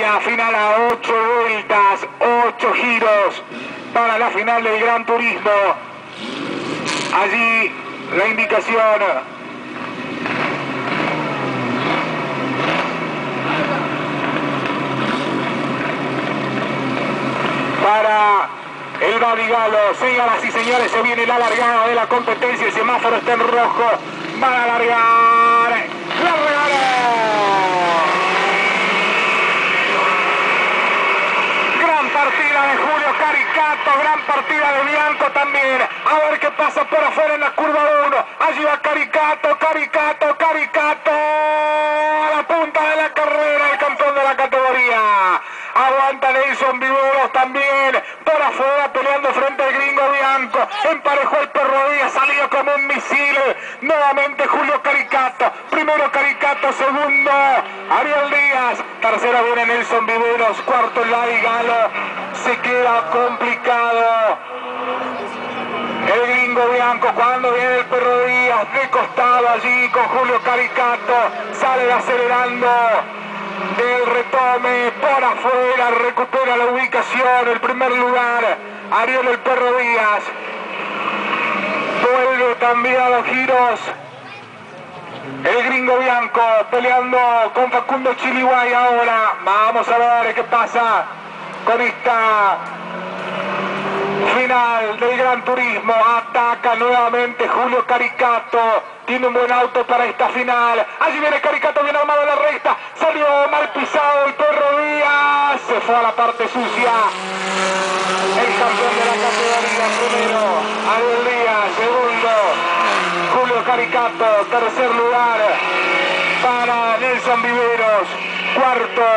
Vía final a 8 vueltas, 8 giros para la final del Gran Turismo. Allí la indicación para el Badigalo. Señoras y señores, se viene la largada de la competencia. El semáforo está en rojo. Van a largar. Gran partida de Julio Caricato, gran partida de Bianco también. A ver qué pasa por afuera en la curva 1. Allí va Caricato, Caricato, Caricato. A la punta de la carrera, el campeón de la categoría. Aguanta Nelson Viveros también. Por afuera peleando frente al gringo Bianco. Emparejó el Perro Díaz, salió como un misil. Nuevamente Julio Caricato. Primero Caricato, segundo Ariel Díaz. Tercero viene Nelson Viveros. Cuarto el Badigalo. Se queda complicado el gringo Bianco cuando viene el Perro Díaz de costado allí con Julio Caricato. Sale acelerando del retome por afuera, recupera la ubicación, el primer lugar, Ariel el Perro Díaz. Vuelve también a los giros el gringo Bianco peleando con Facundo Chiliguay ahora. Vamos a ver qué pasa con esta final del Gran Turismo. Ataca nuevamente Julio Caricato. Tiene un buen auto para esta final. Allí viene Caricato bien armado en la recta. Salió mal pisado el Perro Díaz. Se fue a la parte sucia. El campeón de la categoría primero, Ariel Díaz. Segundo, Julio Caricato. Tercer lugar para Nelson Viveros. Cuarto,